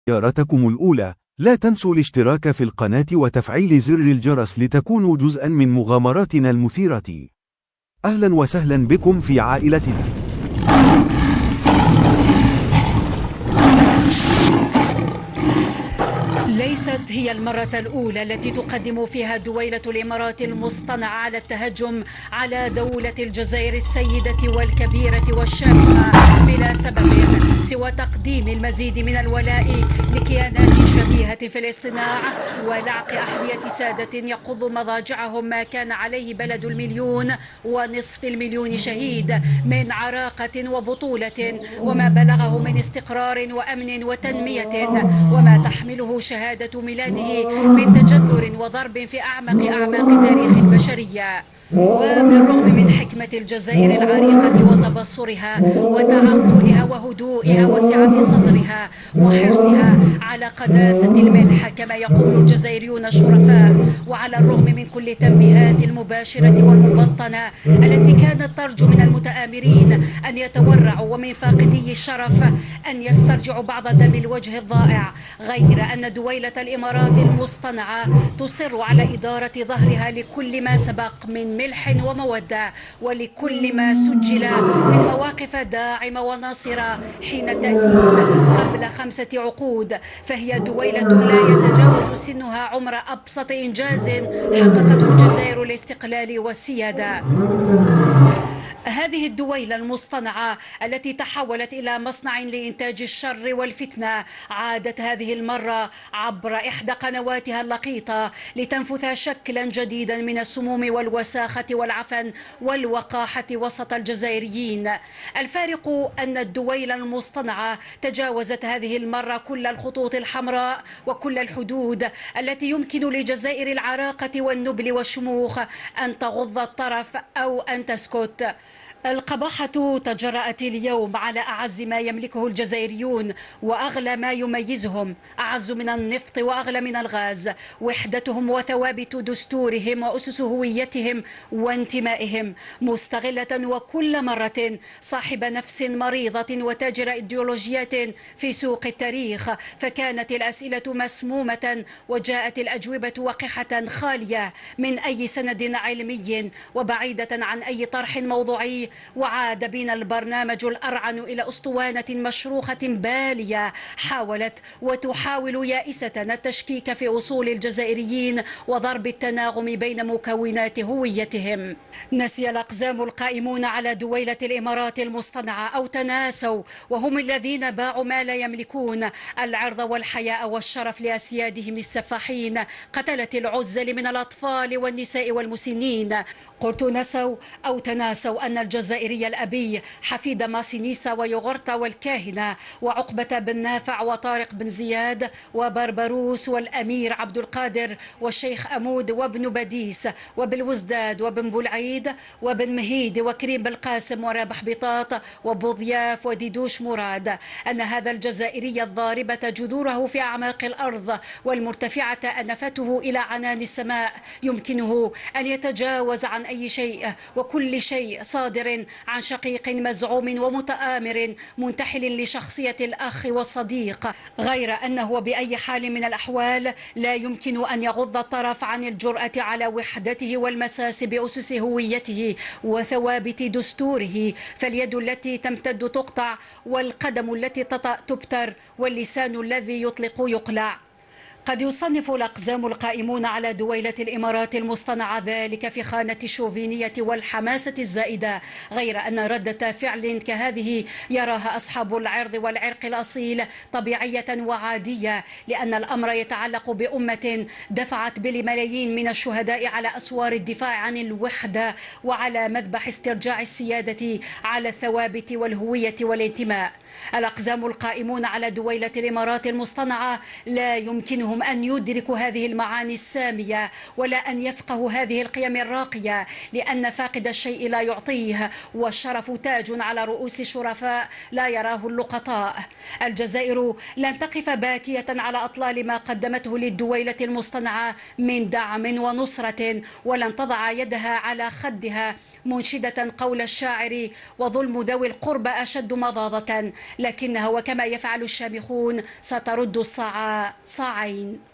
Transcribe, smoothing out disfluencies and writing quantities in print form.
زيارتكم الأولى. لا تنسوا الاشتراك في القناة وتفعيل زر الجرس لتكونوا جزءا من مغامراتنا المثيرة. أهلا وسهلا بكم في عائلتنا. ليست هي المرة الأولى التي تقدم فيها دويلة الإمارات المصطنعة على التهجم على دولة الجزائر السيدة والكبيرة والشامخة بلا سبب سوى تقديم المزيد من الولاء لكيانات شبيهة في الاصطناع ولعق أحذية سادة يقض مضاجعهم ما كان عليه بلد 1.5 مليون شهيد من عراقة وبطولة، وما بلغه من استقرار وأمن وتنمية، وما تحمله شهادة ميلاده من تجذر وضرب في أعمق تاريخ البشرية. وبالرغم من حكمة الجزائر العريقة وتبصرها وتعقلها وهدوئها وسعة صدرها وحرصها على قداسة الملح كما يقول الجزائريون الشرفاء، وعلى الرغم من كل التنبيهات المباشرة والمبطنة التي كانت ترجو من المتآمرين أن يتورعوا ومن فاقدي الشرف أن يسترجعوا بعض دم الوجه الضائع، غير أن دويلة الإمارات المصطنعة تصر على إدارة ظهرها لكل ما سبق من ملح ومودة ولكل ما سجل من مواقف داعمة وناصرة حين التأسيس قبل 5 عقود، فهي دويلة لا يتجاوز سنها عمر أبسط إنجاز حققته الجزائر الاستقلال والسيادة. هذه الدويلة المصطنعة التي تحولت إلى مصنع لإنتاج الشر والفتنة عادت هذه المرة عبر إحدى قنواتها اللقيطة لتنفث شكلا جديدا من السموم والوساخة والعفن والوقاحة وسط الجزائريين. الفارق أن الدويلة المصطنعة تجاوزت هذه المرة كل الخطوط الحمراء وكل الحدود التي يمكن لجزائر العراقة والنبل والشموخ أن تغض الطرف أو أن تسكت. القباحة تجرأت اليوم على أعز ما يملكه الجزائريون وأغلى ما يميزهم، أعز من النفط وأغلى من الغاز، وحدتهم وثوابت دستورهم وأسس هويتهم وانتمائهم، مستغلة وكل مرة صاحب نفس مريضة وتاجر إيديولوجيات في سوق التاريخ، فكانت الأسئلة مسمومة وجاءت الأجوبة وقحة خالية من أي سند علمي وبعيدة عن أي طرح موضوعي، وعاد بنا البرنامج الأرعن إلى أسطوانة مشروخة بالية حاولت وتحاول يائسة التشكيك في أصول الجزائريين وضرب التناغم بين مكونات هويتهم. نسي الأقزام القائمون على دويلة الإمارات المصطنعة أو تناسوا وهم الذين باعوا ما لا يملكون، العرض والحياء والشرف لأسيادهم السفاحين قتلة العزل من الأطفال والنساء والمسنين. قلت نسوا أو تناسوا أن الجزائري الأبي حفيد ماسينيسا ويوغرتا والكاهنة وعقبة بن نافع وطارق بن زياد وبربروس والأمير عبد القادر والشيخ أمود وابن بديس وبالوزداد وبن بولعيد وبن مهيد وكريم بالقاسم ورابح بطاط وبوضياف وديدوش مراد، أن هذا الجزائري الضاربة جذوره في أعماق الأرض والمرتفعة أنفته إلى عنان السماء يمكنه أن يتجاوز عن أي شيء وكل شيء صادر عن شقيق مزعوم ومتآمر منتحل لشخصية الأخ والصديق، غير أنه بأي حال من الأحوال لا يمكن أن يغض الطرف عن الجرأة على وحدته والمساس بأسس هويته وثوابت دستوره، فاليد التي تمتد تقطع والقدم التي تطأ تبتر واللسان الذي يطلق يقلع. قد يصنف الأقزام القائمون على دويلة الإمارات المصطنعة ذلك في خانة الشوفينية والحماسة الزائدة، غير أن ردة فعل كهذه يراها أصحاب العرض والعرق الأصيل طبيعية وعادية، لأن الأمر يتعلق بأمة دفعت بالملايين من الشهداء على أسوار الدفاع عن الوحدة وعلى مذبح استرجاع السيادة على الثوابت والهوية والانتماء. الأقزام القائمون على دويلة الإمارات المصطنعة لا يمكنهم أن يدركوا هذه المعاني السامية ولا أن يفقهوا هذه القيم الراقية، لأن فاقد الشيء لا يعطيه، والشرف تاج على رؤوس شرفاء لا يراه اللقطاء. الجزائر لن تقف باكية على أطلال ما قدمته للدويلة المصطنعة من دعم ونصرة، ولن تضع يدها على خدها منشدة قول الشاعر: وظلم ذوي القربى أشد مضاضة، لكنها وكما يفعل الشامخون سترد الصاع صاعين.